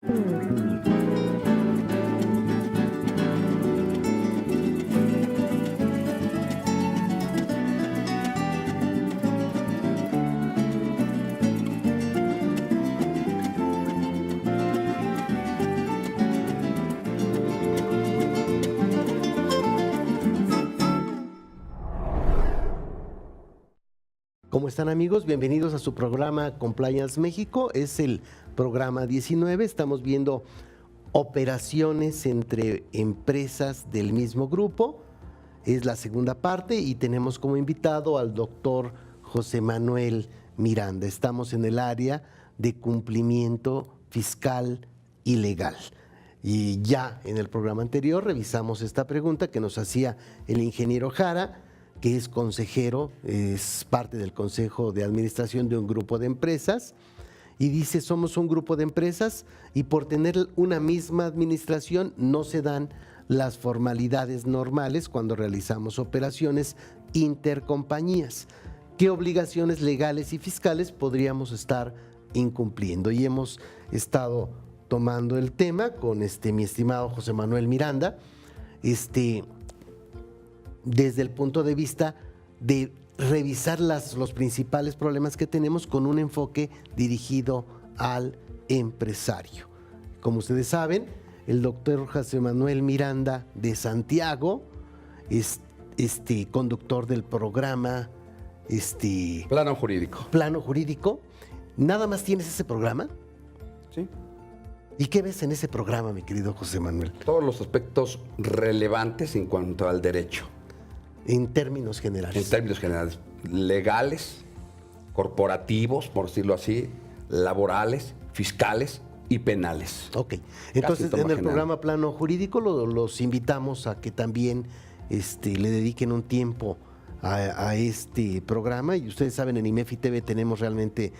¿Cómo están, amigos? Bienvenidos a su programa Compliance México. Es el programa 19. Estamos viendo operaciones entre empresas del mismo grupo. Es la segunda parte y tenemos como invitado al doctor José Manuel Miranda. Estamos en el área de cumplimiento fiscal y legal. Y ya en el programa anterior revisamos esta pregunta que nos hacía el ingeniero Jara, que es consejero, es parte del consejo de administración de un grupo de empresas, y dice: somos un grupo de empresas y por tener una misma administración no se dan las formalidades normales cuando realizamos operaciones intercompañías. ¿Qué obligaciones legales y fiscales podríamos estar incumpliendo? Y hemos estado tomando el tema con mi estimado José Manuel Miranda, desde el punto de vista de revisar los principales problemas que tenemos con un enfoque dirigido al empresario. Como ustedes saben, el doctor José Manuel Miranda de Santiago es conductor del programa Plano Jurídico. Plano Jurídico. ¿Nada más tienes ese programa? Sí. ¿Y qué ves en ese programa, mi querido José Manuel? Todos los aspectos relevantes en cuanto al derecho. En términos generales. En términos generales, legales, corporativos, por decirlo así, laborales, fiscales y penales. Ok, entonces en el programa Plano Jurídico los invitamos a que también le dediquen un tiempo a este programa. Y ustedes saben, en IMEFI TV tenemos realmente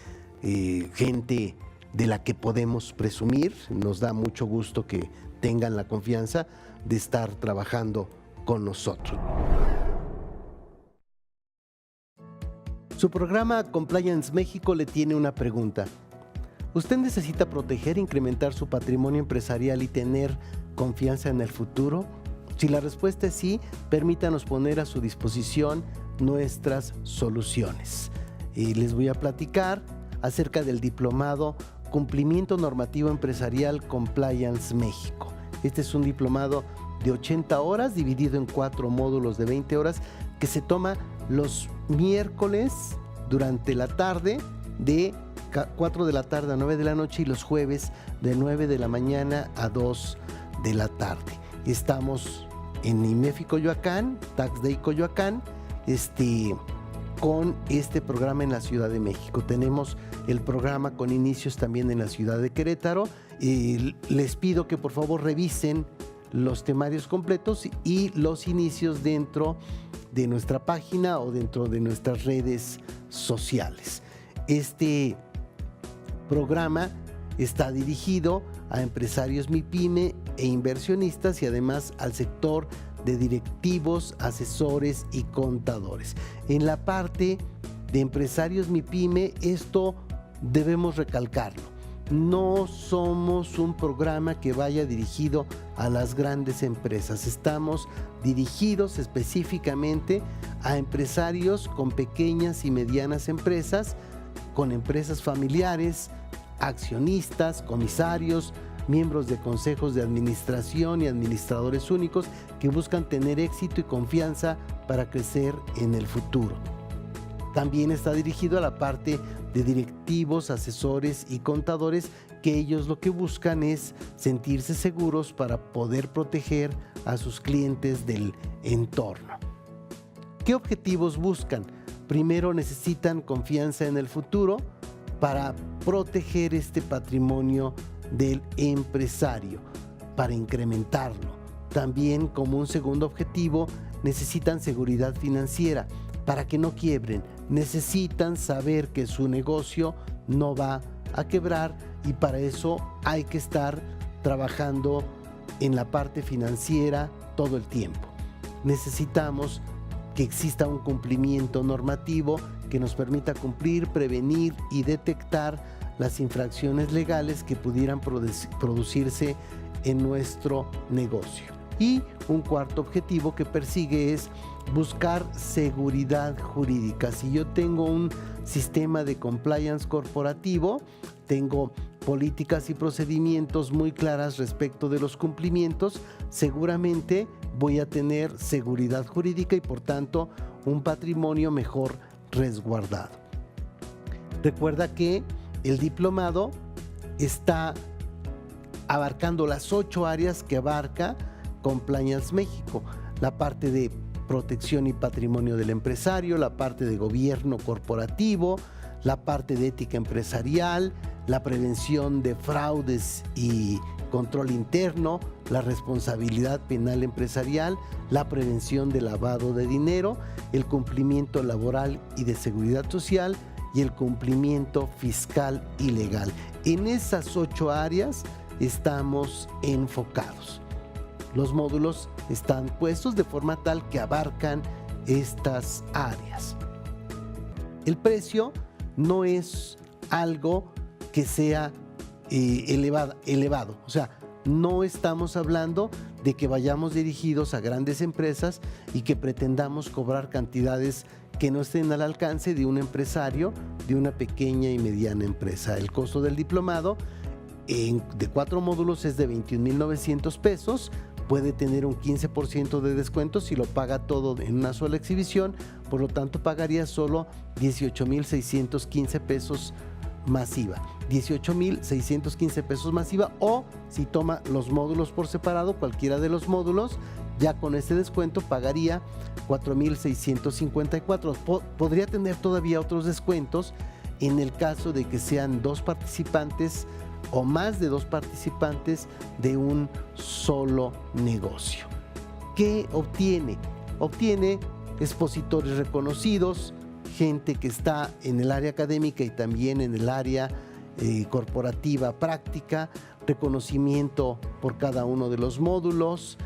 gente de la que podemos presumir. Nos da mucho gusto que tengan la confianza de estar trabajando con nosotros. Su programa Compliance México le tiene una pregunta. ¿Usted necesita proteger e incrementar su patrimonio empresarial y tener confianza en el futuro? Si la respuesta es sí, permítanos poner a su disposición nuestras soluciones. Y les voy a platicar acerca del diplomado Cumplimiento Normativo Empresarial Compliance México. Este es un diplomado de 80 horas dividido en 4 módulos de 20 horas que se toma los miércoles durante la tarde de 4 de la tarde a 9 de la noche y los jueves de 9 de la mañana a 2 de la tarde. Estamos en IMEFI Coyoacán, Tax Day Coyoacán, con este programa en la Ciudad de México. Tenemos el programa con inicios también en la ciudad de Querétaro. Les pido que por favor revisen los temarios completos y los inicios dentro de nuestra página o dentro de nuestras redes sociales. Este programa está dirigido a empresarios MIPYME e inversionistas y además al sector de directivos, asesores y contadores. En la parte de empresarios MIPYME, esto debemos recalcarlo. No somos un programa que vaya dirigido a las grandes empresas. Estamos dirigidos específicamente a empresarios con pequeñas y medianas empresas, con empresas familiares, accionistas, comisarios, miembros de consejos de administración y administradores únicos que buscan tener éxito y confianza para crecer en el futuro. También está dirigido a la parte de directivos, asesores y contadores, que ellos lo que buscan es sentirse seguros para poder proteger a sus clientes del entorno. ¿Qué objetivos buscan? Primero, necesitan confianza en el futuro para proteger este patrimonio del empresario, para incrementarlo. También, como un segundo objetivo, necesitan seguridad financiera para que no quiebren. Necesitan saber que su negocio no va a quebrar y para eso hay que estar trabajando en la parte financiera todo el tiempo. Necesitamos que exista un cumplimiento normativo que nos permita cumplir, prevenir y detectar las infracciones legales que pudieran producirse en nuestro negocio. Y un cuarto objetivo que persigue es buscar seguridad jurídica. Si yo tengo un sistema de compliance corporativo, tengo políticas y procedimientos muy claras respecto de los cumplimientos, seguramente voy a tener seguridad jurídica y por tanto un patrimonio mejor resguardado. Recuerda que el diplomado está abarcando las 8 áreas que abarca Compliance México, la parte de protección y patrimonio del empresario, la parte de gobierno corporativo, la parte de ética empresarial, la prevención de fraudes y control interno, la responsabilidad penal empresarial, la prevención de lavado de dinero, el cumplimiento laboral y de seguridad social y el cumplimiento fiscal y legal. En esas 8 áreas estamos enfocados. Los módulos están puestos de forma tal que abarcan estas áreas. El precio no es algo que sea elevado. O sea, no estamos hablando de que vayamos dirigidos a grandes empresas y que pretendamos cobrar cantidades que no estén al alcance de un empresario de una pequeña y mediana empresa. El costo del diplomado de 4 módulos es de 21,900 pesos. Puede tener un 15% de descuento si lo paga todo en una sola exhibición, por lo tanto pagaría solo 18,615 pesos más IVA. 18,615 pesos más IVA, o si toma los módulos por separado, cualquiera de los módulos, ya con este descuento pagaría 4,654. Podría tener todavía otros descuentos en el caso de que sean 2 participantes o más de 2 participantes de un solo negocio. ¿Qué obtiene? Obtiene expositores reconocidos, gente que está en el área académica y también en el área corporativa práctica, reconocimiento por cada uno de los módulos,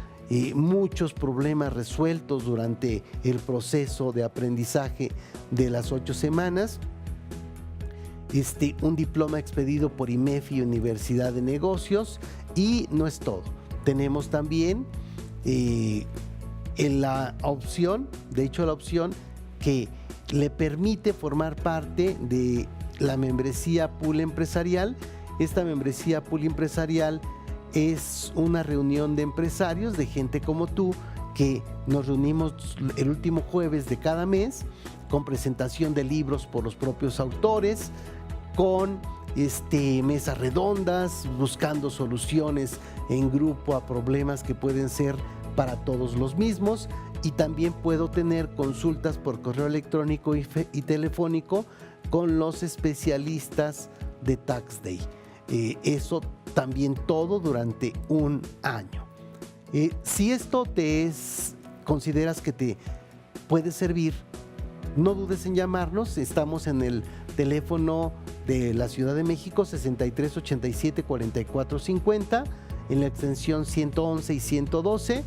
muchos problemas resueltos durante el proceso de aprendizaje de las 8 semanas. Un diploma expedido por IMEFI, Universidad de Negocios, y no es todo. Tenemos también la opción que le permite formar parte de la membresía Pool Empresarial. Esta membresía Pool Empresarial es una reunión de empresarios, de gente como tú, que nos reunimos el último jueves de cada mes con presentación de libros por los propios autores, con mesas redondas, buscando soluciones en grupo a problemas que pueden ser para todos los mismos, y también puedo tener consultas por correo electrónico y telefónico con los especialistas de Tax Day. Eso también todo durante un año. Si esto consideras que te puede servir, no dudes en llamarnos. Estamos en el teléfono de la Ciudad de México, 63 87 44 50, en la extensión 111 y 112.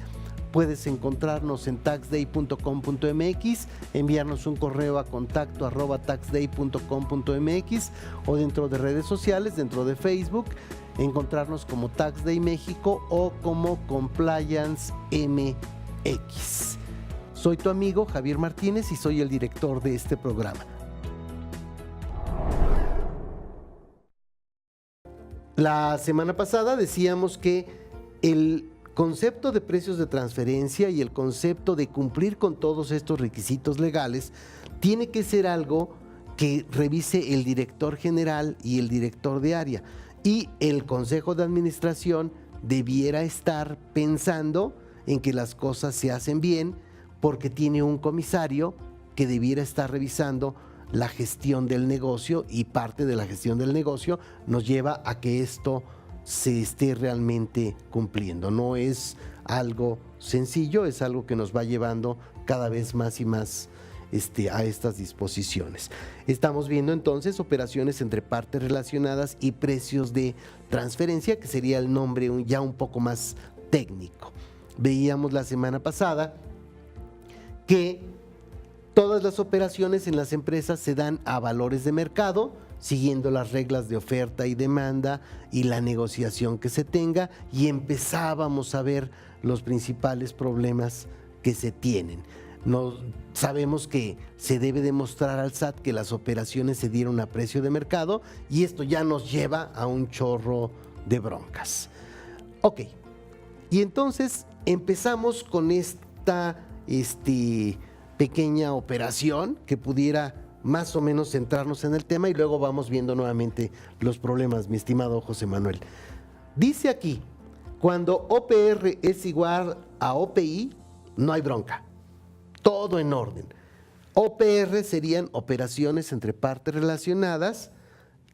Puedes encontrarnos en taxday.com.mx, enviarnos un correo a contacto@taxday.com.mx o dentro de redes sociales, dentro de Facebook, encontrarnos como Tax Day México o como Compliance MX. Soy tu amigo Javier Martínez y soy el director de este programa. La semana pasada decíamos que el concepto de precios de transferencia y el concepto de cumplir con todos estos requisitos legales tiene que ser algo que revise el director general y el director de área, y el consejo de administración debiera estar pensando en que las cosas se hacen bien, porque tiene un comisario que debiera estar revisando la gestión del negocio, y parte de la gestión del negocio nos lleva a que esto se esté realmente cumpliendo. No es algo sencillo, es algo que nos va llevando cada vez más y más a estas disposiciones. Estamos viendo entonces operaciones entre partes relacionadas y precios de transferencia, que sería el nombre ya un poco más técnico. Veíamos la semana pasada que todas las operaciones en las empresas se dan a valores de mercado, siguiendo las reglas de oferta y demanda y la negociación que se tenga, y empezábamos a ver los principales problemas que se tienen. Sabemos que se debe demostrar al SAT que las operaciones se dieron a precio de mercado, y esto ya nos lleva a un chorro de broncas. Ok, y entonces empezamos con esta pequeña operación que pudiera más o menos centrarnos en el tema, y luego vamos viendo nuevamente los problemas, mi estimado José Manuel. Dice aquí, cuando OPR es igual a OPI, no hay bronca. Todo en orden. OPR serían operaciones entre partes relacionadas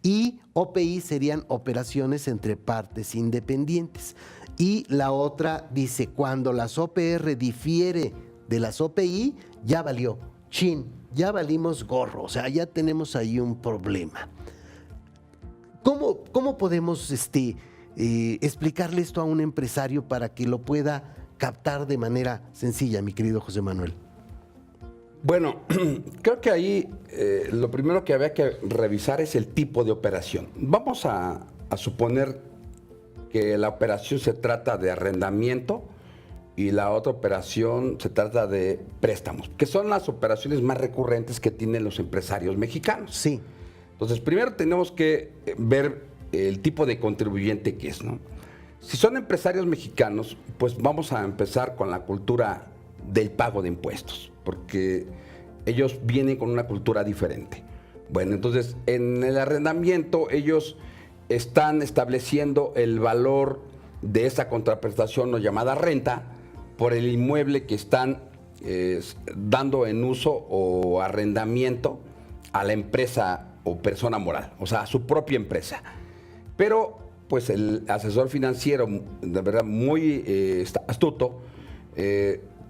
y OPI serían operaciones entre partes independientes. Y la otra dice, cuando las OPR difiere de las OPI, ya valió. Chin, ya valimos gorro. O sea, ya tenemos ahí un problema. ¿Cómo podemos explicarle esto a un empresario para que lo pueda captar de manera sencilla, mi querido José Manuel? Bueno, creo que ahí lo primero que había que revisar es el tipo de operación. Vamos a suponer que la operación se trata de arrendamiento y la otra operación se trata de préstamos, que son las operaciones más recurrentes que tienen los empresarios mexicanos. Sí. Entonces, primero tenemos que ver el tipo de contribuyente que es, ¿no? Si son empresarios mexicanos, pues vamos a empezar con la cultura del pago de impuestos, porque ellos vienen con una cultura diferente. Bueno, entonces, en el arrendamiento ellos están estableciendo el valor de esa contraprestación o llamada renta por el inmueble que están dando en uso o arrendamiento a la empresa o persona moral, o sea, a su propia empresa. Pero, pues, el asesor financiero, de verdad, muy astuto,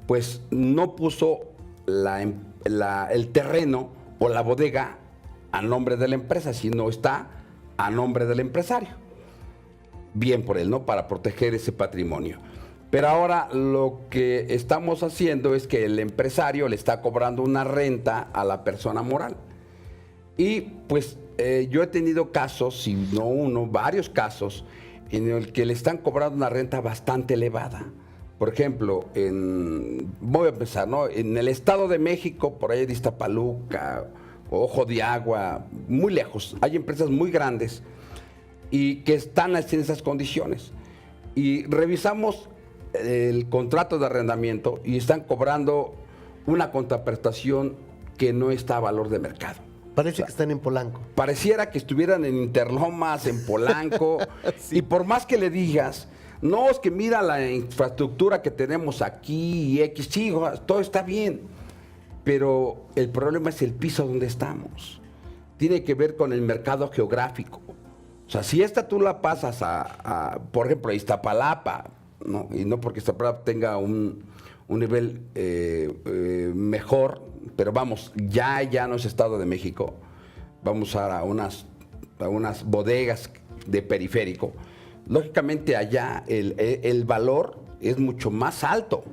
pues no puso el terreno o la bodega a nombre de la empresa, sino está a nombre del empresario. Bien por él, ¿no? Para proteger ese patrimonio. Pero ahora lo que estamos haciendo es que el empresario le está cobrando una renta a la persona moral. Y pues yo he tenido casos, si no uno, varios casos, en el que le están cobrando una renta bastante elevada. Por ejemplo, voy a empezar, ¿no? En el Estado de México, por ahí de Iztapaluca, Ojo de Agua, muy lejos, hay empresas muy grandes y que están en esas condiciones. Y revisamos el contrato de arrendamiento y están cobrando una contraprestación que no está a valor de mercado. Parece que están en Polanco. Pareciera que estuvieran en Interlomas, en Polanco, sí. Y por más que le digas, no, es que mira la infraestructura que tenemos aquí y X, sí, todo está bien, pero el problema es el piso donde estamos. Tiene que ver con el mercado geográfico. O sea, si esta tú la pasas por ejemplo, a Iztapalapa, ¿no? Y no porque Iztapalapa tenga un nivel mejor, pero vamos, ya no es Estado de México, vamos a unas bodegas de periférico, lógicamente allá el valor es mucho más alto.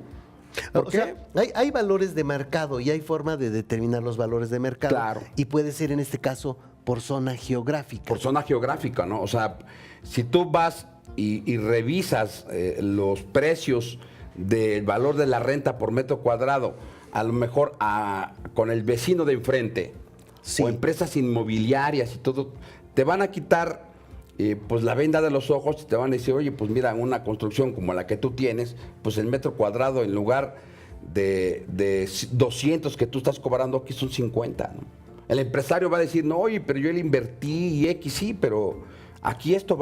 ¿Por qué? Hay valores de mercado y hay forma de determinar los valores de mercado. Claro. Y puede ser en este caso por zona geográfica. Por zona geográfica, ¿no? O sea, si tú vas y revisas los precios del valor de la renta por metro cuadrado, a lo mejor con el vecino de enfrente, sí, o empresas inmobiliarias y todo, te van a quitar pues la venda de los ojos y te van a decir, oye, pues mira, una construcción como la que tú tienes, pues el metro cuadrado en lugar de 200 que tú estás cobrando aquí son 50, ¿no? El empresario va a decir, no, oye, pero yo le invertí y X, sí, pero aquí esto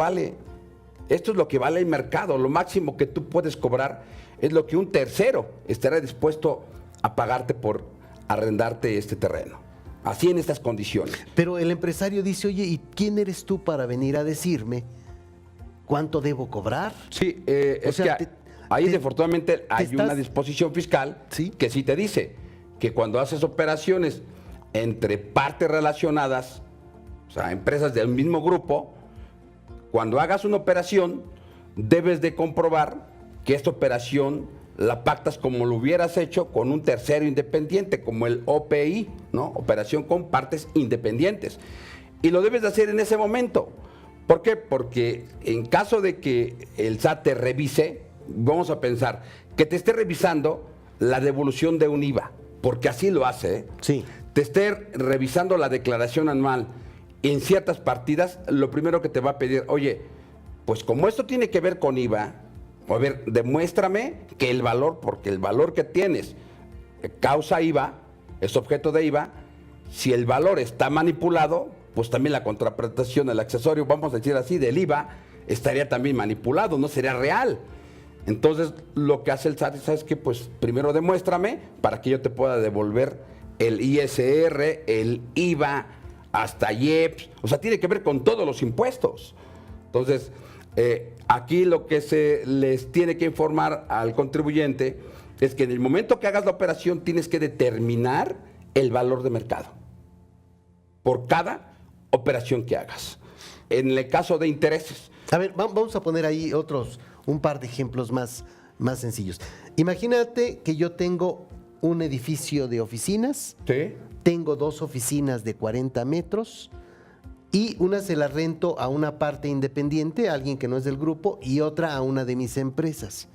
es lo que vale el mercado, lo máximo que tú puedes cobrar es lo que un tercero estará dispuesto a pagarte por arrendarte este terreno. Así en estas condiciones. Pero el empresario dice, oye, ¿y quién eres tú para venir a decirme cuánto debo cobrar? Sí, es que ahí desafortunadamente hay una disposición fiscal, ¿sí?, que sí te dice que cuando haces operaciones entre partes relacionadas, o sea, empresas del mismo grupo, cuando hagas una operación, debes de comprobar que esta operación la pactas como lo hubieras hecho con un tercero independiente, como el OPI, ¿no? Operación con partes independientes. y lo debes de hacer en ese momento. ¿Por qué? Porque en caso de que el SAT te revise, vamos a pensar que te esté revisando la devolución de un IVA, porque así lo hace, ¿eh? Sí. Te esté revisando la declaración anual en ciertas partidas, lo primero que te va a pedir, oye, pues como esto tiene que ver con IVA, a ver, demuéstrame que el valor, porque el valor que tienes causa IVA, es objeto de IVA, si el valor está manipulado, pues también la contraprestación, el accesorio, vamos a decir así, del IVA, estaría también manipulado, no sería real. Entonces, lo que hace el SAT, ¿sabes qué? Pues primero demuéstrame para que yo te pueda devolver el ISR, el IVA, hasta IEPS, o sea, tiene que ver con todos los impuestos. Entonces, aquí lo que se les tiene que informar al contribuyente es que en el momento que hagas la operación tienes que determinar el valor de mercado por cada operación que hagas. En el caso de intereses. A ver, vamos a poner ahí un par de ejemplos más sencillos. Imagínate que yo tengo un edificio de oficinas, Sí. tengo 2 oficinas de 40 metros y una se la rento a una parte independiente, a alguien que no es del grupo, y otra a una de mis empresas.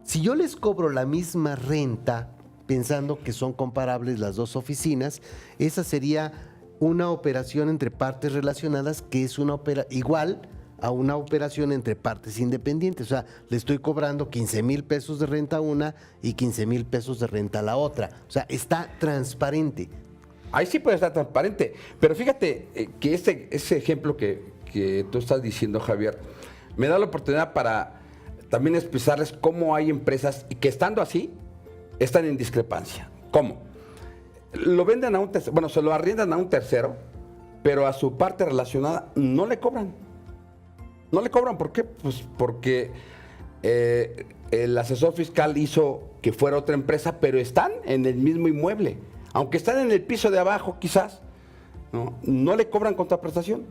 Si yo les cobro la misma renta, pensando que son comparables las 2 oficinas, esa sería una operación entre partes relacionadas que es igual a una operación entre partes independientes. O sea, le estoy cobrando 15,000 pesos de renta a una y 15,000 pesos de renta a la otra. O sea, está transparente. Ahí sí puede estar transparente. Pero fíjate que ese ejemplo que tú estás diciendo, Javier, me da la oportunidad para también expresarles cómo hay empresas que estando así, están en discrepancia. ¿Cómo? Lo venden a un tercero, bueno, se lo arriendan a un tercero, pero a su parte relacionada no le cobran. No le cobran, ¿por qué? Pues porque el asesor fiscal hizo que fuera otra empresa, pero están en el mismo inmueble. Aunque están en el piso de abajo, quizás, no le cobran contraprestación.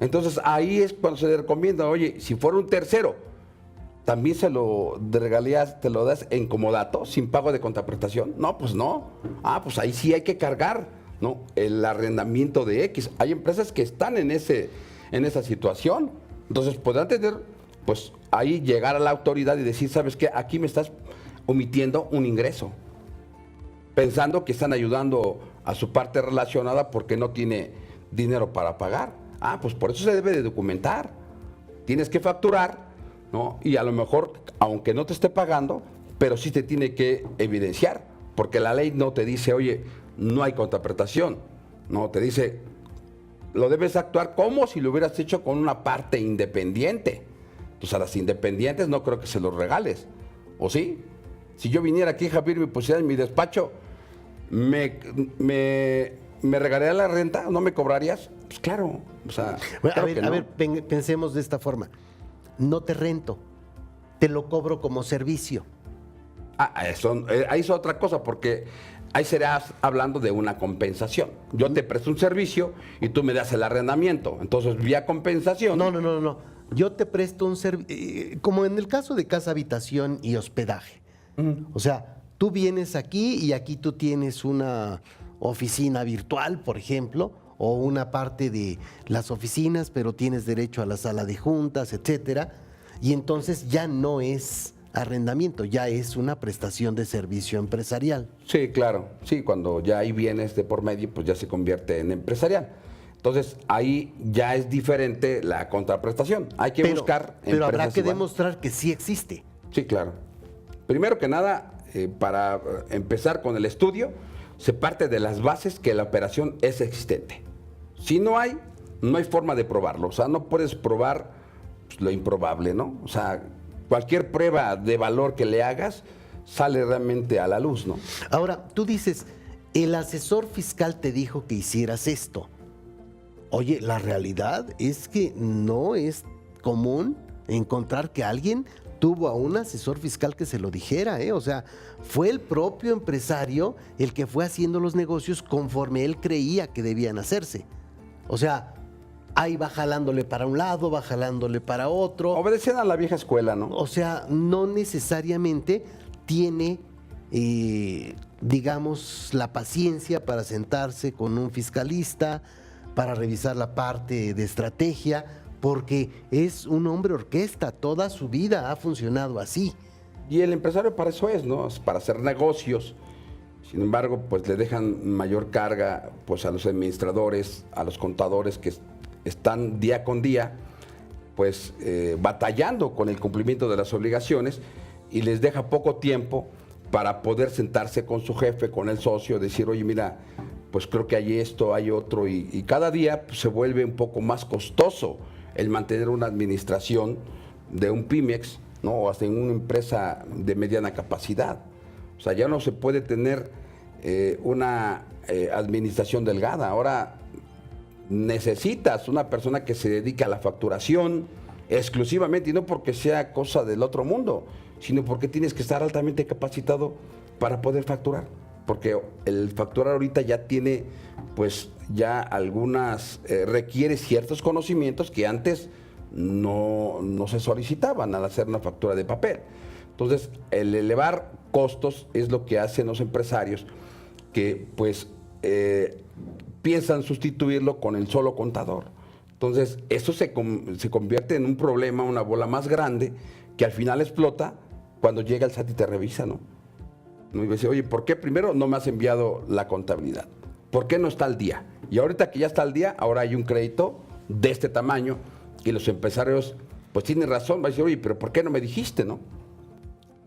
Entonces ahí es cuando se le recomienda, oye, si fuera un tercero, también de regalías te lo das en comodato, sin pago de contraprestación. No, pues no. Ah, pues ahí sí hay que cargar, ¿no? El arrendamiento de X. Hay empresas que están en esa situación. Entonces podrán tener, pues ahí llegar a la autoridad y decir, ¿sabes qué? Aquí me estás omitiendo un ingreso, pensando que están ayudando a su parte relacionada porque no tiene dinero para pagar. Ah, pues por eso se debe de documentar. Tienes que facturar, ¿no? Y a lo mejor, aunque no te esté pagando, pero sí te tiene que evidenciar, porque la ley no te dice, oye, no hay contraprestación, no, te dice, lo debes actuar como si lo hubieras hecho con una parte independiente. Entonces a las independientes no creo que se los regales, ¿o sí? Si yo viniera aquí, Javier, y me pusiera en mi despacho, ¿me regalaría la renta? ¿No me cobrarías? Pues claro, o sea, Bueno, claro a ver, pensemos de esta forma. No te rento, te lo cobro como servicio. Ahí es otra cosa, porque ahí serás hablando de una compensación. Yo te presto un servicio y tú me das el arrendamiento. Entonces, vía compensación. No. Yo te presto un servicio, como en el caso de casa, habitación y hospedaje. O sea, tú vienes aquí y aquí tú tienes una oficina virtual, por ejemplo, o una parte de las oficinas, pero tienes derecho a la sala de juntas, etcétera, y entonces ya no es arrendamiento, ya es una prestación de servicio empresarial. Sí, claro. Sí, cuando ya hay bienes de por medio, pues ya se convierte en empresarial. Entonces, ahí ya es diferente la contraprestación. Hay que buscar Pero habrá empresas que igual. demostrar que sí existe. Sí, claro. Primero que nada, para empezar con el estudio, se parte de las bases que la operación es existente. Si no hay forma de probarlo. O sea, no puedes probar pues, lo improbable, ¿no? O sea, cualquier prueba de valor que le hagas sale realmente a la luz, ¿no? Ahora, tú dices, el asesor fiscal te dijo que hicieras esto. Oye, la realidad es que no es común encontrar que alguien tuvo a un asesor fiscal que se lo dijera, ¿eh? O sea, fue el propio empresario el que fue haciendo los negocios conforme él creía que debían hacerse. O sea, ahí va jalándole para un lado, va jalándole para otro. Obedecían a la vieja escuela, ¿no? O sea, no necesariamente tiene, digamos, la paciencia para sentarse con un fiscalista, para revisar la parte de estrategia, porque es un hombre orquesta, toda su vida ha funcionado así. Y el empresario para eso es, ¿no? Es para hacer negocios. Sin embargo, pues le dejan mayor carga pues a los administradores, a los contadores que están día con día pues batallando con el cumplimiento de las obligaciones, y les deja poco tiempo para poder sentarse con su jefe, con el socio, decir, oye, mira, pues creo que hay esto, hay otro, y cada día pues, se vuelve un poco más costoso el mantener una administración de un Pymex, ¿no? O hasta en una empresa de mediana capacidad. O sea, ya no se puede tener una administración delgada. Ahora necesitas una persona que se dedique a la facturación exclusivamente, y no porque sea cosa del otro mundo, sino porque tienes que estar altamente capacitado para poder facturar. Porque el facturar ahorita ya tiene, pues ya algunas, requiere ciertos conocimientos que antes no se solicitaban al hacer una factura de papel. Entonces, el elevar costos es lo que hacen los empresarios que, pues, piensan sustituirlo con el solo contador. Entonces, eso se convierte en un problema, una bola más grande, que al final explota cuando llega el SAT y te revisa, ¿no? Y me dice, oye, ¿por qué primero no me has enviado la contabilidad? ¿Por qué no está al día? Y ahorita que ya está al día, ahora hay un crédito de este tamaño, y los empresarios, pues tienen razón, va a decir, oye, pero ¿por qué no me dijiste, no?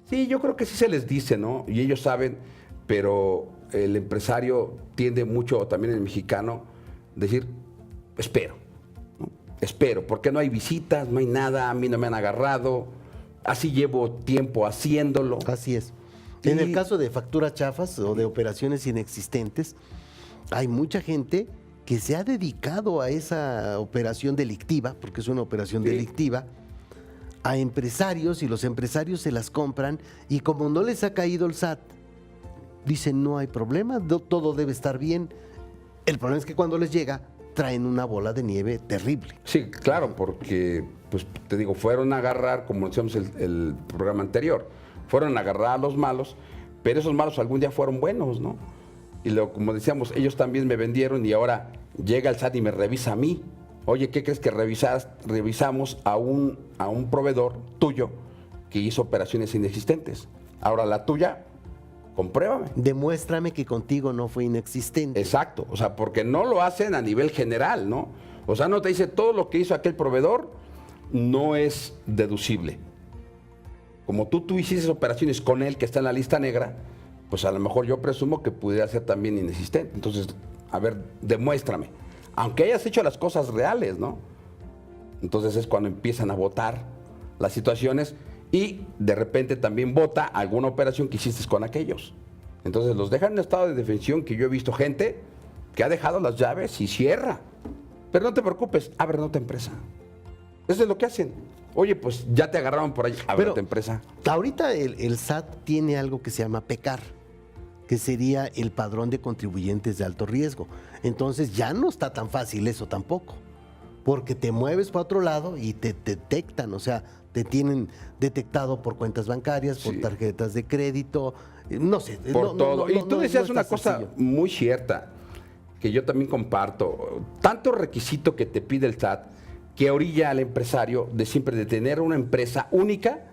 Sí, yo creo que sí se les dice, ¿no? Y ellos saben, pero el empresario tiende mucho, también el mexicano, decir, espero, ¿no? Espero, porque no hay visitas, no hay nada, a mí no me han agarrado, así llevo tiempo haciéndolo. Así es. En el caso de facturas chafas o de operaciones inexistentes, hay mucha gente que se ha dedicado a esa operación delictiva, porque es una operación delictiva, a empresarios, y los empresarios se las compran, y como no les ha caído el SAT, dicen no hay problema, todo debe estar bien. El problema es que cuando les llega, traen una bola de nieve terrible. Sí, claro, porque, pues te digo, fueron a agarrar, como decíamos el programa anterior, fueron a agarrar a los malos, pero esos malos algún día fueron buenos, ¿no? Y como decíamos, ellos también me vendieron, y ahora llega el SAT y me revisa a mí. Oye, ¿qué crees que revisamos a un proveedor tuyo que hizo operaciones inexistentes? Ahora la tuya, compruébame. Demuéstrame que contigo no fue inexistente. Exacto, o sea, porque no lo hacen a nivel general, ¿no? O sea, no te dice todo lo que hizo aquel proveedor no es deducible. Como tú hiciste operaciones con él que está en la lista negra, pues a lo mejor yo presumo que pudiera ser también inexistente. Entonces, a ver, demuéstrame. Aunque hayas hecho las cosas reales, ¿no? Entonces es cuando empiezan a votar las situaciones, y de repente también vota alguna operación que hiciste con aquellos. Entonces los dejan en estado de defensión, que yo he visto gente que ha dejado las llaves y cierra. Pero no te preocupes, abre otra empresa. Eso es lo que hacen. Oye, pues ya te agarraron por ahí, abre otra empresa. Ahorita el SAT tiene algo que se llama PECAR, que sería el padrón de contribuyentes de alto riesgo. Entonces ya no está tan fácil eso tampoco, porque te mueves para otro lado y te detectan, o sea, te tienen detectado por cuentas bancarias, por tarjetas de crédito, no sé. Por todo. Y tú decías una cosa muy cierta, que yo también comparto. Tanto requisito que te pide el SAT, que orilla al empresario de siempre de tener una empresa única,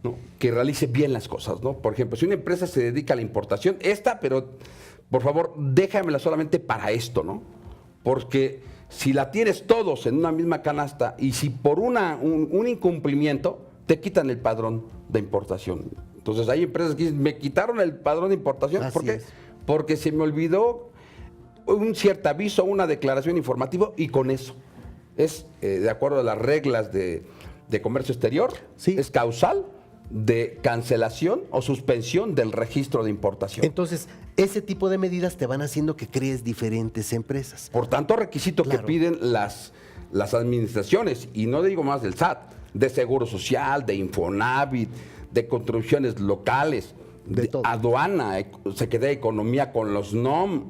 ¿no? Que realice bien las cosas, ¿no? Por ejemplo, si una empresa se dedica a la importación, pero por favor, déjamela solamente para esto, ¿no? Porque si la tienes todos en una misma canasta, y si por un incumplimiento te quitan el padrón de importación. Entonces hay empresas que dicen, me quitaron el padrón de importación. ¿Por qué? Porque se me olvidó un cierto aviso, una declaración informativa, y con eso es, de acuerdo a las reglas de comercio exterior, es causal de cancelación o suspensión del registro de importación. Entonces, ese tipo de medidas te van haciendo que crees diferentes empresas. Por tanto, requisito que piden las administraciones, y no digo más del SAT, de Seguro Social, de Infonavit, de contribuciones locales, de aduana, Secretaría de Economía, con los NOM,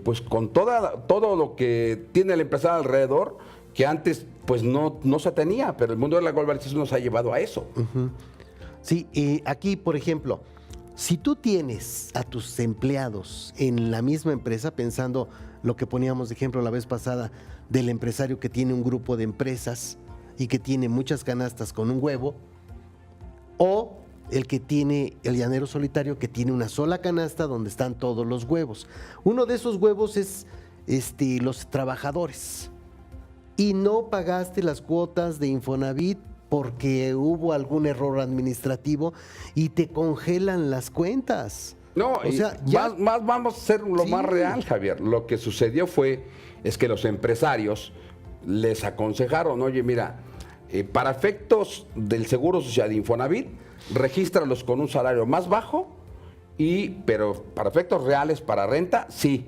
pues con todo lo que tiene el empresario alrededor, que antes pues no se tenía, pero el mundo de la globalización nos ha llevado a eso. Sí, y aquí, por ejemplo, si tú tienes a tus empleados en la misma empresa, pensando, lo que poníamos de ejemplo la vez pasada del empresario que tiene un grupo de empresas y que tiene muchas canastas con un huevo, o el que tiene el llanero solitario que tiene una sola canasta donde están todos los huevos. Uno de esos huevos es los trabajadores. Y no pagaste las cuotas de Infonavit porque hubo algún error administrativo y te congelan las cuentas. No, o sea, ya más vamos a ser lo Sí. más real, Javier. Lo que sucedió es que los empresarios les aconsejaron, oye, mira, para efectos del Seguro Social de Infonavit, regístralos con un salario más bajo, pero para efectos reales, para renta, sí,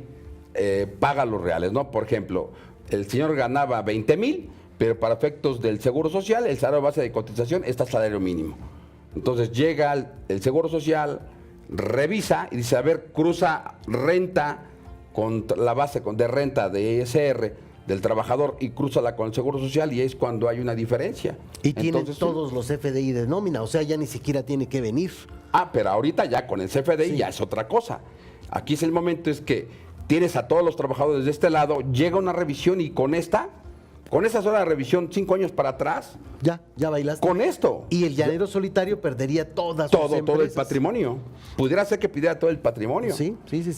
paga los reales, ¿no? Por ejemplo, el señor ganaba 20,000, pero para efectos del Seguro Social, el salario base de cotización está salario mínimo. Entonces llega el Seguro Social, revisa y dice, a ver, cruza renta con la base de renta de ESR del trabajador y crúzala con el Seguro Social y es cuando hay una diferencia. Y tienen Entonces, todos los FDI de nómina, o sea, ya ni siquiera tiene que venir. pero ahorita ya con el CFDI Sí. ya es otra cosa. Aquí es el momento, es que tienes a todos los trabajadores de este lado, llega una revisión y con esa sola revisión, 5 años para atrás, Ya bailaste. con esto. Y el llanero solitario perdería todas sus todo el empresas. patrimonio. Pudiera ser que pidiera todo el patrimonio. Sí.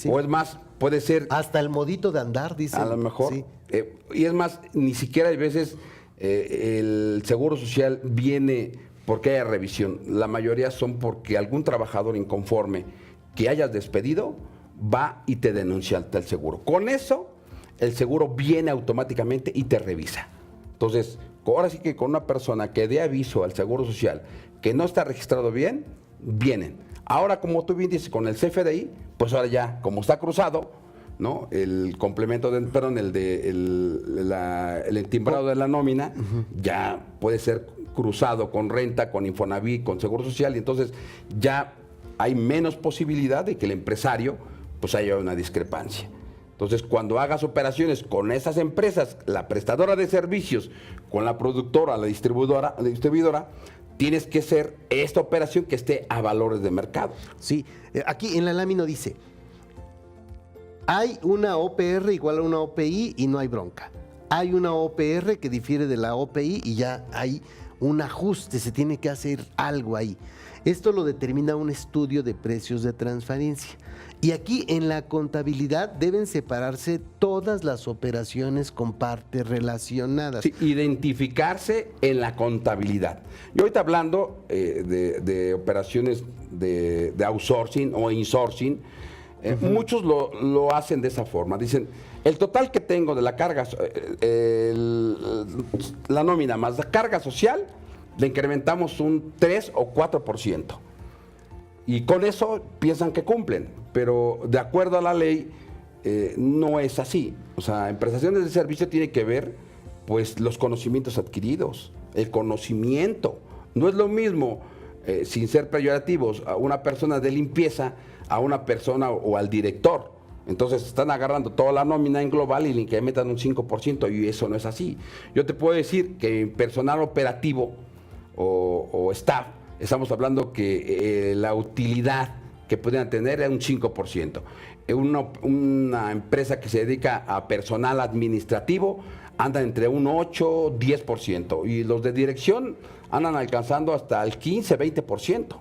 O es más, puede ser Hasta el modito de andar, dice. a lo mejor. Sí. Y es más, ni siquiera hay veces el Seguro Social viene porque haya revisión. La mayoría son porque algún trabajador inconforme que hayas despedido va y te denuncia ante el seguro. Con eso, el seguro viene automáticamente y te revisa. Entonces, ahora sí que con una persona que dé aviso al Seguro Social que no está registrado bien, vienen. Ahora, como tú bien dices, con el CFDI, pues ahora ya, como está cruzado, ¿no? El complemento, el entimbrado de la nómina, ya puede ser cruzado con renta, con Infonavit, con Seguro Social, y entonces ya hay menos posibilidad de que el empresario pues haya una discrepancia. Entonces, cuando hagas operaciones con esas empresas, la prestadora de servicios, con la productora, la distribuidora, tienes que hacer esta operación que esté a valores de mercado. Sí, aquí en la lámina dice, hay una OPR igual a una OPI y no hay bronca. Hay una OPR que difiere de la OPI y ya hay un ajuste, se tiene que hacer algo ahí. Esto lo determina un estudio de precios de transferencia. Y aquí en la contabilidad deben separarse todas las operaciones con partes relacionadas. Sí, identificarse en la contabilidad. Yo ahorita hablando de operaciones de outsourcing o insourcing, muchos lo hacen de esa forma. Dicen, el total que tengo de la carga, la nómina más la carga social, le incrementamos un 3 o 4%. Y con eso piensan que cumplen, pero de acuerdo a la ley no es así. O sea, en prestaciones de servicio tiene que ver pues los conocimientos adquiridos, el conocimiento. No es lo mismo, sin ser peyorativos, a una persona de limpieza a una persona o al director. Entonces están agarrando toda la nómina en global y le incrementan un 5% y eso no es así. Yo te puedo decir que en personal operativo o staff, estamos hablando que la utilidad que podrían tener es un 5%. Una empresa que se dedica a personal administrativo anda entre un 8, 10%. Y los de dirección andan alcanzando hasta el 15, 20%.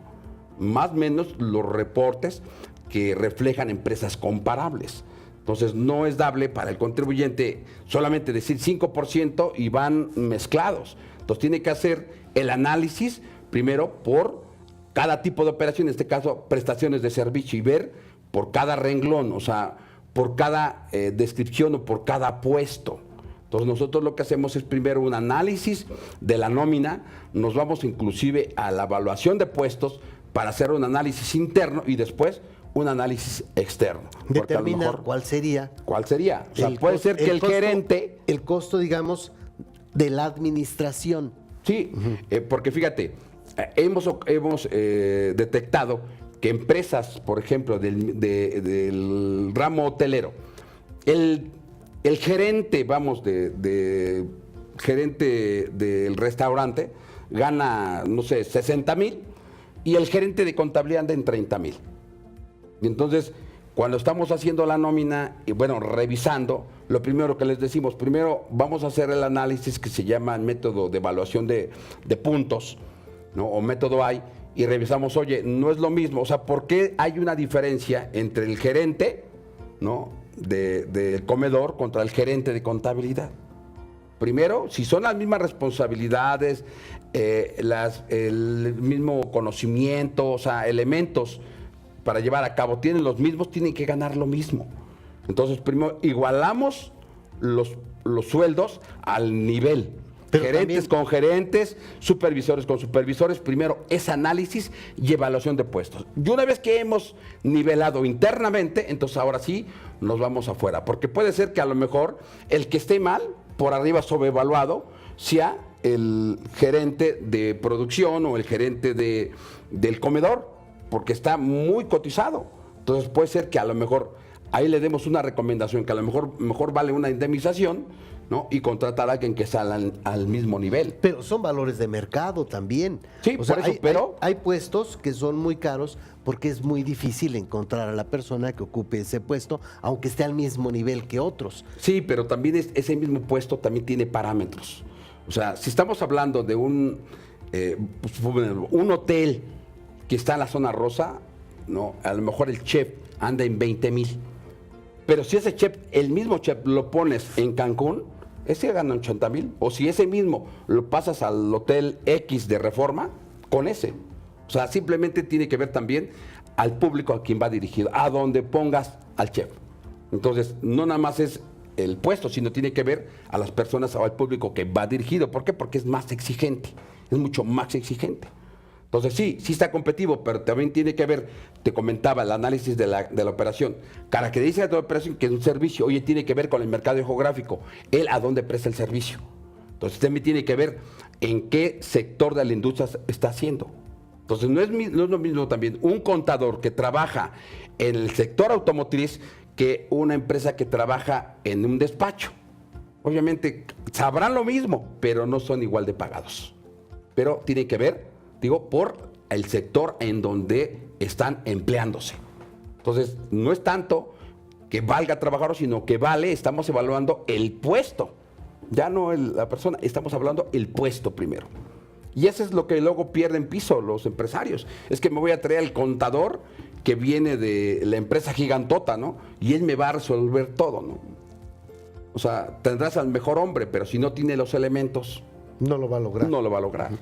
Más o menos los reportes que reflejan empresas comparables. Entonces no es dable para el contribuyente solamente decir 5% y van mezclados. Entonces tiene que hacer el análisis primero por cada tipo de operación, en este caso prestaciones de servicio, y ver por cada renglón, o sea, por cada descripción o por cada puesto. Entonces nosotros lo que hacemos es primero un análisis de la nómina, nos vamos inclusive a la evaluación de puestos para hacer un análisis interno y después un análisis externo. Determina cuál sería. ¿Cuál sería? O sea, el puede costo- ser que el costo- gerente... El costo, digamos, de la administración. Sí, porque fíjate, hemos detectado que empresas, por ejemplo, del ramo hotelero, el gerente, vamos, gerente del restaurante gana, no sé, 60,000 y el gerente de contabilidad anda en 30,000. Y entonces, cuando estamos haciendo la nómina y bueno, revisando, lo primero que les decimos, primero vamos a hacer el análisis que se llama el método de evaluación de puntos, ¿no? O método AI, y revisamos, oye, no es lo mismo, o sea, ¿por qué hay una diferencia entre el gerente, ¿no? del comedor contra el gerente de contabilidad? Primero, si son las mismas responsabilidades, el mismo conocimiento, o sea, elementos para llevar a cabo, tienen los mismos, tienen que ganar lo mismo. Entonces, primero, igualamos los sueldos al nivel. Pero gerentes con gerentes, supervisores con supervisores, primero es análisis y evaluación de puestos. Y una vez que hemos nivelado internamente, entonces ahora sí nos vamos afuera. Porque puede ser que a lo mejor el que esté mal, por arriba sobrevaluado, sea el gerente de producción o el gerente del comedor, porque está muy cotizado. Entonces puede ser que a lo mejor ahí le demos una recomendación, que a lo mejor vale una indemnización, ¿no? Y contratar a alguien que salga al mismo nivel. Pero son valores de mercado también. Sí, o sea, por eso, hay puestos que son muy caros porque es muy difícil encontrar a la persona que ocupe ese puesto, aunque esté al mismo nivel que otros. Sí, pero también ese mismo puesto también tiene parámetros. O sea, si estamos hablando de un hotel que está en la zona rosa, ¿no? A lo mejor el chef anda en 20,000. Pero si ese chef, el mismo chef, lo pones en Cancún, ese gana 80,000. O si ese mismo lo pasas al hotel X de Reforma, con ese. O sea, simplemente tiene que ver también al público a quien va dirigido, a donde pongas al chef. Entonces, no nada más es el puesto, sino tiene que ver a las personas o al público que va dirigido. ¿Por qué? Porque es más exigente, es mucho más exigente. Entonces sí está competitivo, pero también tiene que ver, te comentaba, el análisis de la operación. Características de la operación, que es un servicio, oye, tiene que ver con el mercado geográfico, él a dónde presta el servicio. Entonces también tiene que ver en qué sector de la industria está haciendo. Entonces no es lo mismo también un contador que trabaja en el sector automotriz que una empresa que trabaja en un despacho. Obviamente sabrán lo mismo, pero no son igual de pagados. Pero tiene que ver, digo, por el sector en donde están empleándose. Entonces, no es tanto que valga trabajar, sino que vale, estamos evaluando el puesto. Ya no la persona, estamos hablando el puesto primero. Y eso es lo que luego pierden piso los empresarios. Es que me voy a traer al contador que viene de la empresa gigantota, ¿no? Y él me va a resolver todo, ¿no? O sea, tendrás al mejor hombre, pero si no tiene los elementos, no lo va a lograr. No lo va a lograr.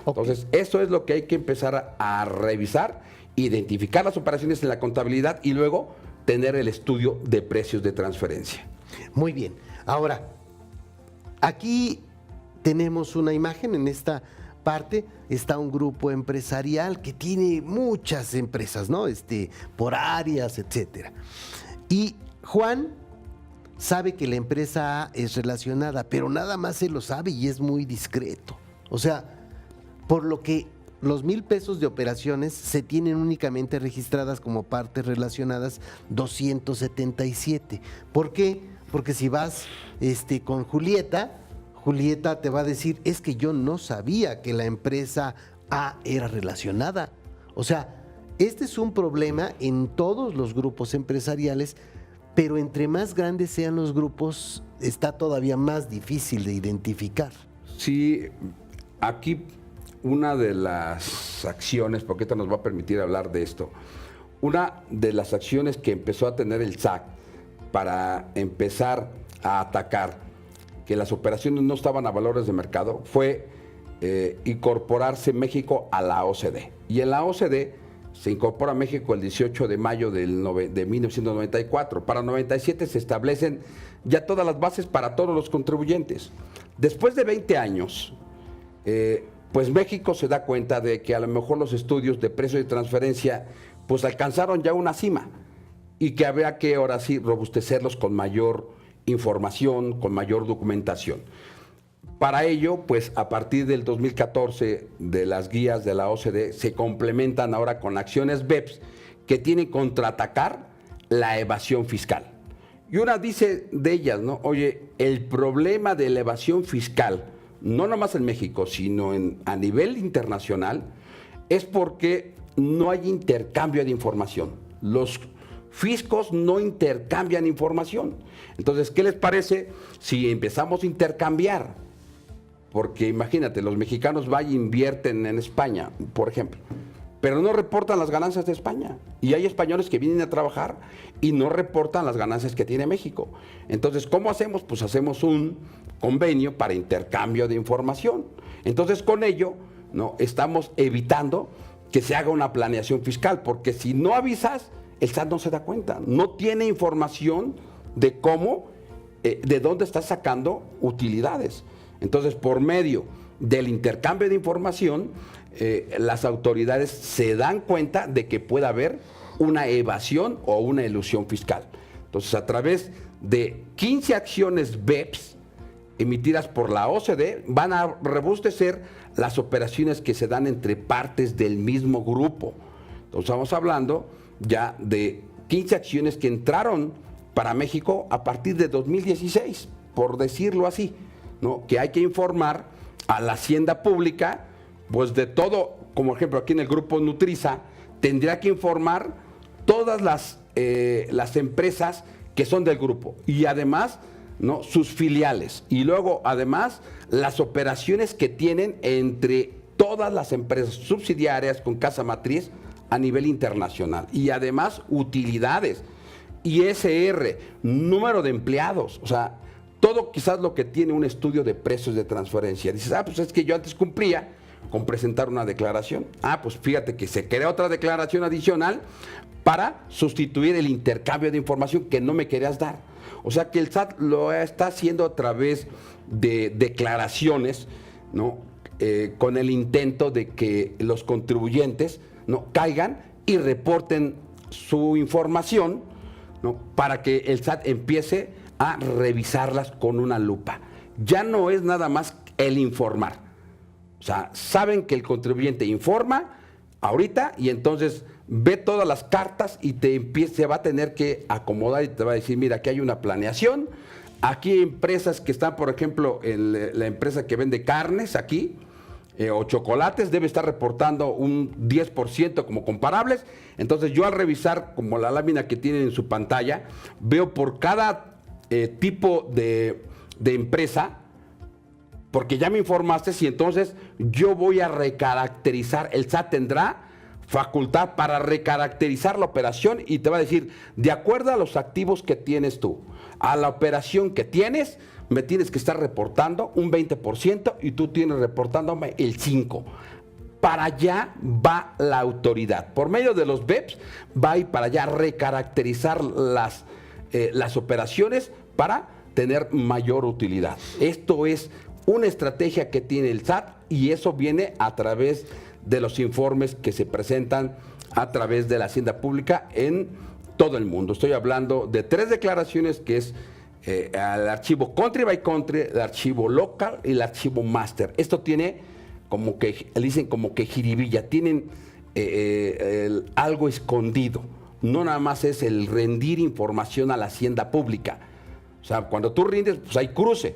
Okay. Entonces, eso es lo que hay que empezar a revisar, identificar las operaciones en la contabilidad y luego tener el estudio de precios de transferencia. Muy bien. Ahora, aquí tenemos una imagen. En esta parte está un grupo empresarial que tiene muchas empresas, ¿no? Por áreas, etcétera. Y Juan sabe que la empresa A es relacionada, pero nada más se lo sabe y es muy discreto. O sea, por lo que los 1,000 pesos de operaciones se tienen únicamente registradas como partes relacionadas 277. ¿Por qué? Porque si vas con Julieta te va a decir, es que yo no sabía que la empresa A era relacionada. O sea, este es un problema en todos los grupos empresariales, pero entre más grandes sean los grupos, está todavía más difícil de identificar. Sí, aquí una de las acciones, porque esto nos va a permitir hablar de esto, una de las acciones que empezó a tener el SAC para empezar a atacar que las operaciones no estaban a valores de mercado fue incorporarse México a la OCDE. Y en la OCDE se incorpora a México el 18 de mayo de 1994. Para 97 se establecen ya todas las bases para todos los contribuyentes. Después de 20 años, pues México se da cuenta de que a lo mejor los estudios de precio de transferencia pues alcanzaron ya una cima y que habría que ahora sí robustecerlos con mayor información, con mayor documentación. Para ello, pues a partir del 2014 de las guías de la OCDE se complementan ahora con acciones BEPS que tienen que contraatacar la evasión fiscal. Y una dice de ellas, ¿no? Oye, el problema de la evasión fiscal, no nomás en México, sino a nivel internacional, es porque no hay intercambio de información. Los fiscos no intercambian información. Entonces, ¿qué les parece si empezamos a intercambiar? Porque imagínate, los mexicanos van e invierten en España, por ejemplo, pero no reportan las ganancias de España. Y hay españoles que vienen a trabajar y no reportan las ganancias que tiene México. Entonces, ¿cómo hacemos? Pues hacemos un convenio para intercambio de información. Entonces, con ello, ¿no?, estamos evitando que se haga una planeación fiscal, porque si no avisas, el SAT no se da cuenta, no tiene información de cómo, de dónde estás sacando utilidades. Entonces, por medio del intercambio de información, las autoridades se dan cuenta de que puede haber una evasión o una elusión fiscal. Entonces, a través de 15 acciones BEPS emitidas por la OCDE, van a robustecer las operaciones que se dan entre partes del mismo grupo. Entonces, estamos hablando ya de 15 acciones que entraron para México a partir de 2016, por decirlo así, ¿no? Que hay que informar a la Hacienda Pública, pues de todo, como ejemplo aquí en el grupo Nutriza, tendría que informar todas las empresas que son del grupo y además, ¿no?, sus filiales, y luego además las operaciones que tienen entre todas las empresas subsidiarias con casa matriz a nivel internacional, y además utilidades, ISR, número de empleados, o sea, todo quizás lo que tiene un estudio de precios de transferencia. Dices, pues es que yo antes cumplía con presentar una declaración. Pues fíjate que se crea otra declaración adicional para sustituir el intercambio de información que no me querías dar. O sea que el SAT lo está haciendo a través de declaraciones, ¿no?, con el intento de que los contribuyentes, ¿no?, caigan y reporten su información, ¿no?, para que el SAT empiece a revisarlas con una lupa. Ya no es nada más el informar. O sea, saben que el contribuyente informa ahorita y entonces ve todas las cartas y se va a tener que acomodar y te va a decir, mira, aquí hay una planeación, aquí hay empresas que están, por ejemplo, la empresa que vende carnes aquí, o chocolates, debe estar reportando un 10% como comparables. Entonces yo al revisar como la lámina que tienen en su pantalla, veo por cada tipo de empresa, porque ya me informaste, y entonces yo voy a recaracterizar. El SAT tendrá facultad para recaracterizar la operación y te va a decir, de acuerdo a los activos que tienes tú, a la operación que tienes, me tienes que estar reportando un 20% y tú tienes reportándome el 5%. Para allá va la autoridad. Por medio de los BEPS va a ir para allá a recaracterizar las operaciones para tener mayor utilidad. Esto es una estrategia que tiene el SAT y eso viene a través de los informes que se presentan a través de la Hacienda Pública en todo el mundo. Estoy hablando de 3 declaraciones que es el archivo Country by Country, el archivo Local y el archivo Master. Esto tiene como que, le dicen como que jiribilla, tienen algo escondido. No nada más es el rendir información a la Hacienda Pública. O sea, cuando tú rindes, pues hay cruce.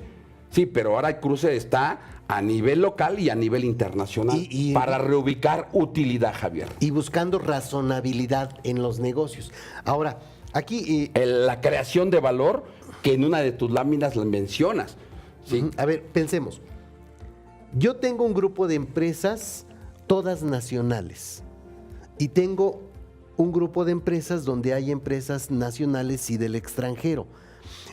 Sí, pero ahora el cruce está a nivel local y a nivel internacional para reubicar utilidad, Javier. Y buscando razonabilidad en los negocios. Ahora, aquí... la creación de valor que en una de tus láminas la mencionas. ¿Sí? A ver, pensemos. Yo tengo un grupo de empresas, todas nacionales, y tengo un grupo de empresas donde hay empresas nacionales y del extranjero.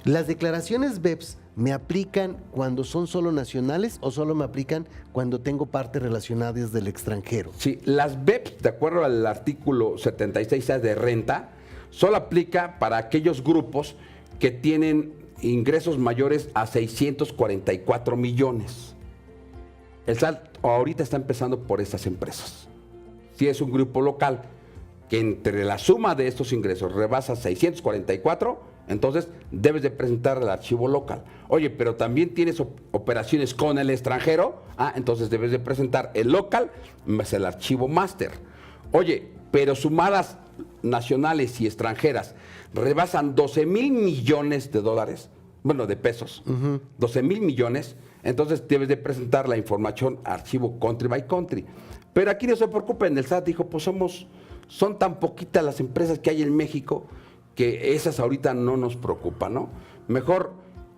¿Las declaraciones BEPS me aplican cuando son solo nacionales o solo me aplican cuando tengo partes relacionadas del extranjero? Sí, las BEPS, de acuerdo al artículo 76A de renta, solo aplica para aquellos grupos que tienen ingresos mayores a 644 millones. El SAT ahorita está empezando por estas empresas. Si es un grupo local que entre la suma de estos ingresos rebasa 644, entonces debes de presentar el archivo local. Oye, pero también tienes operaciones con el extranjero, entonces debes de presentar el local más el archivo master. Oye, pero sumadas nacionales y extranjeras rebasan 12,000 millones de dólares, bueno, de pesos, 12,000 millones, entonces debes de presentar la información archivo country by country. Pero aquí no se preocupen, el SAT dijo, pues son tan poquitas las empresas que hay en México que esas ahorita no nos preocupan, ¿no? Mejor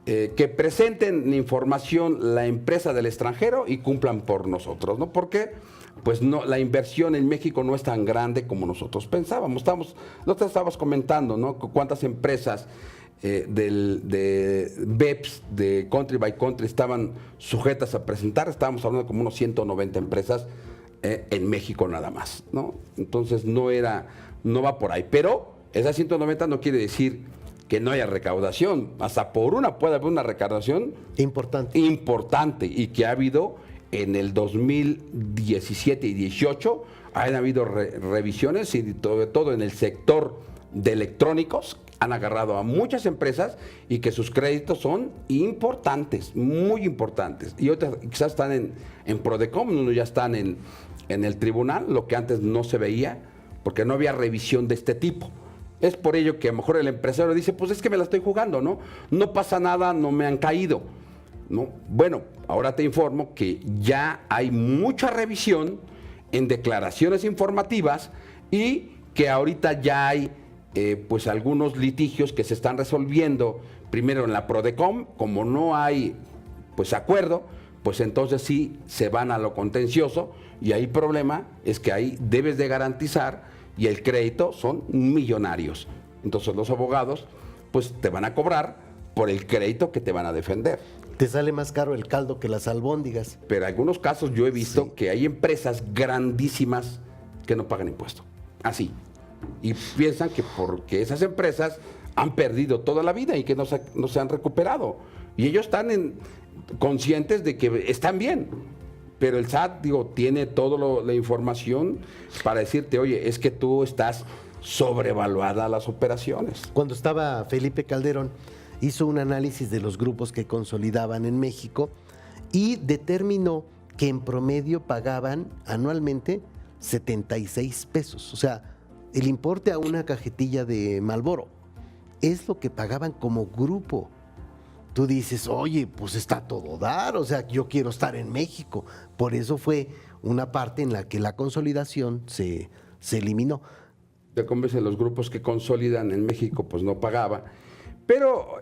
que presenten información la empresa del extranjero y cumplan por nosotros, ¿no? Porque pues no, la inversión en México no es tan grande como nosotros pensábamos. Nosotros estábamos comentando, ¿no? Cuántas empresas de BEPS, de Country by Country, estaban sujetas a presentar. Estábamos hablando de como unos 190 empresas en México nada más, ¿no? Entonces no va por ahí. Pero esas 190 no quiere decir que no haya recaudación. Hasta por una puede haber una recaudación importante y que ha habido en el 2017 y 18. Han habido revisiones y sobre todo en el sector de electrónicos han agarrado a muchas empresas y que sus créditos son importantes, muy importantes. Y otras quizás están en Prodecom, unos ya están en el tribunal, lo que antes no se veía, porque no había revisión de este tipo. Es por ello que a lo mejor el empresario dice, pues es que me la estoy jugando, ¿no? No pasa nada, no me han caído, ¿no? Bueno, ahora te informo que ya hay mucha revisión en declaraciones informativas y que ahorita ya hay pues algunos litigios que se están resolviendo primero en la Prodecom. Como no hay pues acuerdo, pues entonces sí se van a lo contencioso y ahí el problema es que ahí debes de garantizar y el crédito son millonarios. Entonces los abogados pues te van a cobrar por el crédito que te van a defender. Te sale más caro el caldo que las albóndigas. Pero en algunos casos yo he visto que hay empresas grandísimas que no pagan impuesto. Así. Y piensan que porque esas empresas han perdido toda la vida y que no se han recuperado. Y ellos están conscientes de que están bien. Pero el SAT, tiene toda la información para decirte, oye, es que tú estás sobrevaluada las operaciones. Cuando estaba Felipe Calderón, hizo un análisis de los grupos que consolidaban en México y determinó que en promedio pagaban anualmente 76 pesos. O sea, el importe a una cajetilla de Marlboro es lo que pagaban como grupo. Tú dices, oye, pues está todo dar, o sea, yo quiero estar en México. Por eso fue una parte en la que la consolidación se eliminó. Te convencen los grupos que consolidan en México, pues no pagaba. Pero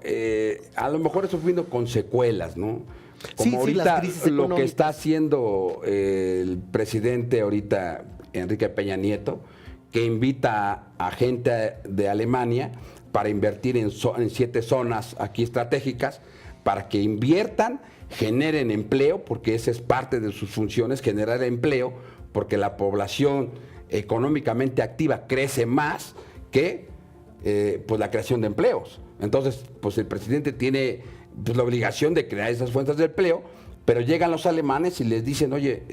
a lo mejor eso vino con secuelas, ¿no? Como ahorita lo que está haciendo el presidente ahorita, Enrique Peña Nieto, que invita a gente de Alemania para invertir en 7 zonas aquí estratégicas, para que inviertan, generen empleo, porque esa es parte de sus funciones, generar empleo, porque la población económicamente activa crece más que pues la creación de empleos. Entonces, pues el presidente tiene pues la obligación de crear esas fuentes de empleo, pero llegan los alemanes y les dicen, oye,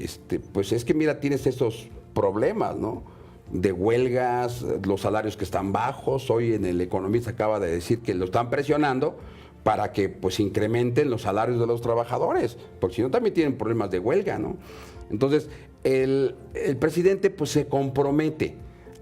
pues es que mira, tienes esos problemas, ¿no? De huelgas, los salarios que están bajos. Hoy en El Economista acaba de decir que lo están presionando para que pues incrementen los salarios de los trabajadores, porque si no también tienen problemas de huelga, ¿no? Entonces, el presidente pues se compromete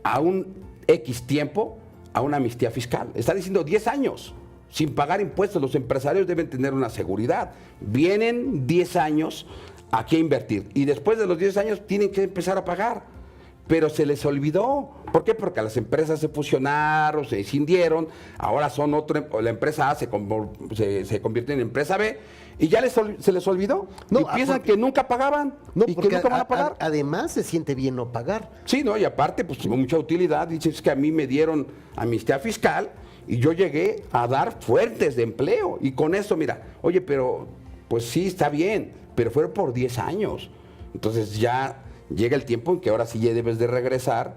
a un X tiempo a una amnistía fiscal. Está diciendo 10 años sin pagar impuestos. Los empresarios deben tener una seguridad. Vienen 10 años aquí a invertir y después de los 10 años tienen que empezar a pagar. Pero se les olvidó. ¿Por qué? Porque las empresas se fusionaron, se escindieron, ahora son la empresa A se convierte en empresa B y ya se les olvidó. No, y piensan que nunca pagaban y que nunca van a pagar. Además se siente bien no pagar. Sí, no, y aparte, pues tuvo mucha utilidad. Dices, es que a mí me dieron amnistía fiscal y yo llegué a dar fuentes de empleo. Y con eso, mira, oye, pero pues sí, está bien, pero fueron por 10 años. Entonces ya llega el tiempo en que ahora sí ya debes de regresar,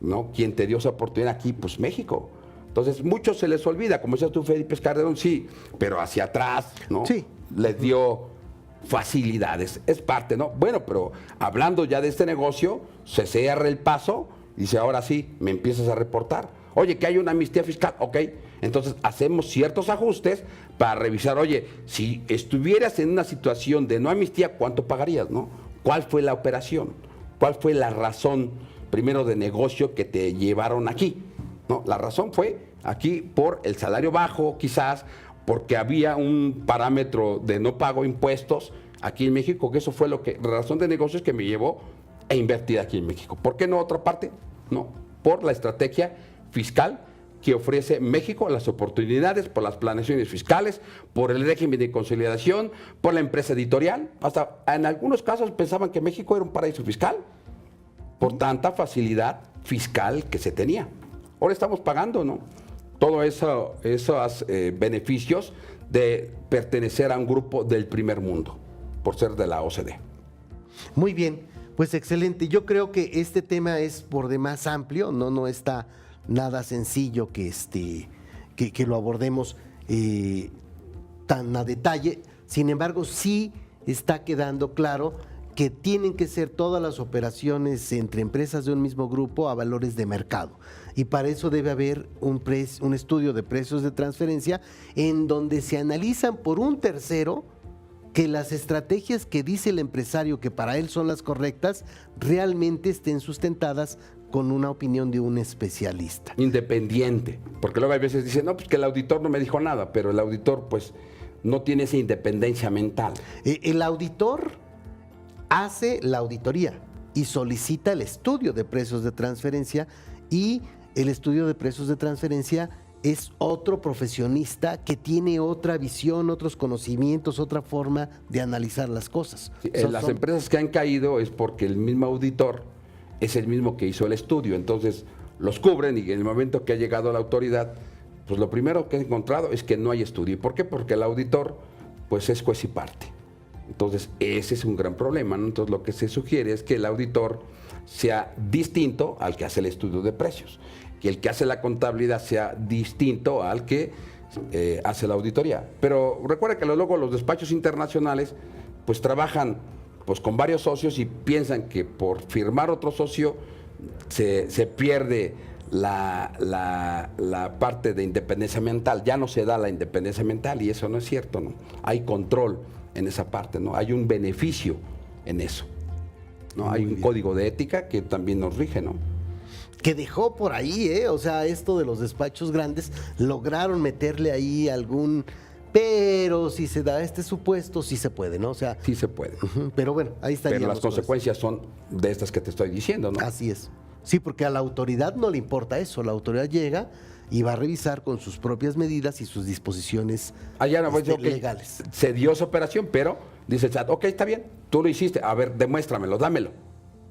¿no? Quien te dio esa oportunidad aquí, pues México. Entonces, muchos se les olvida, como decías tú, Felipe Calderón, sí, pero hacia atrás, ¿no? Sí. Les dio facilidades, es parte, ¿no? Bueno, pero hablando ya de este negocio, se cierra el paso y dice, ahora sí, me empiezas a reportar. Oye, que hay una amnistía fiscal, ok. Entonces, hacemos ciertos ajustes para revisar, oye, si estuvieras en una situación de no amnistía, ¿cuánto pagarías, no? ¿Cuál fue la operación? ¿Cuál fue la razón, primero, de negocio que te llevaron aquí? ¿No? La razón fue aquí por el salario bajo, quizás, porque había un parámetro de no pago impuestos aquí en México, que eso fue la razón de negocios que me llevó a invertir aquí en México. ¿Por qué no otra parte? No, por la estrategia fiscal que ofrece México, las oportunidades por las planeaciones fiscales, por el régimen de consolidación, por la empresa editorial. Hasta en algunos casos pensaban que México era un paraíso fiscal por tanta facilidad fiscal que se tenía. Ahora estamos pagando, ¿no? Todos esos beneficios de pertenecer a un grupo del primer mundo, por ser de la OCDE. Muy bien, pues excelente. Yo creo que este tema es por demás amplio, no está nada sencillo que lo abordemos tan a detalle. Sin embargo, sí está quedando claro que tienen que ser todas las operaciones entre empresas de un mismo grupo a valores de mercado. Y para eso debe haber un estudio de precios de transferencia en donde se analizan por un tercero que las estrategias que dice el empresario que para él son las correctas realmente estén sustentadas con una opinión de un especialista. Independiente, porque luego hay veces dicen, no, pues que el auditor no me dijo nada, pero el auditor pues no tiene esa independencia mental. El auditor hace la auditoría y solicita el estudio de precios de transferencia, y el estudio de precios de transferencia es otro profesionista que tiene otra visión, otros conocimientos, otra forma de analizar las cosas. Sí, las empresas que han caído es porque el mismo auditor es el mismo que hizo el estudio, entonces los cubren, y en el momento que ha llegado la autoridad, pues lo primero que he encontrado es que no hay estudio. ¿Y por qué? Porque el auditor pues es juez y parte. Entonces ese es un gran problema, ¿no? Entonces lo que se sugiere es que el auditor sea distinto al que hace el estudio de precios, que el que hace la contabilidad sea distinto al que hace la auditoría. Pero recuerda que luego los despachos internacionales pues trabajan pues con varios socios y piensan que por firmar otro socio se pierde la parte de independencia mental. Ya no se da la independencia mental, y eso no es cierto, ¿no? Hay control en esa parte, ¿no? Hay un beneficio en eso, ¿no? Hay un código de ética que también nos rige, ¿no? Que dejó por ahí, o sea, esto de los despachos grandes, lograron meterle ahí algún, pero si se da este supuesto, sí se puede, ¿no? O sea, sí se puede. Pero bueno, ahí estaríamos. Pero las consecuencias son de estas que te estoy diciendo, ¿no? Así es. Sí, porque a la autoridad no le importa eso. La autoridad llega y va a revisar con sus propias medidas y sus disposiciones legales. Se dio esa operación, pero dice el SAT, ok, está bien, tú lo hiciste, a ver, demuéstramelo, dámelo.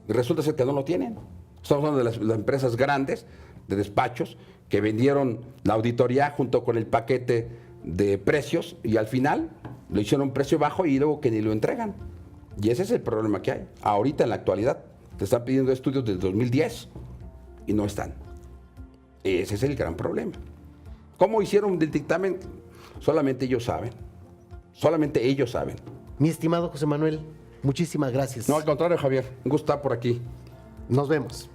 Y resulta ser que no lo tienen. Estamos hablando de las empresas grandes de despachos que vendieron la auditoría junto con el paquete de precios, y al final lo hicieron a un precio bajo y luego que ni lo entregan. Y ese es el problema que hay. Ahorita, en la actualidad, te están pidiendo estudios del 2010 y no están. Ese es el gran problema. ¿Cómo hicieron el dictamen? Solamente ellos saben. Solamente ellos saben. Mi estimado José Manuel, muchísimas gracias. No, al contrario, Javier. Un gusto estar por aquí. Nos vemos.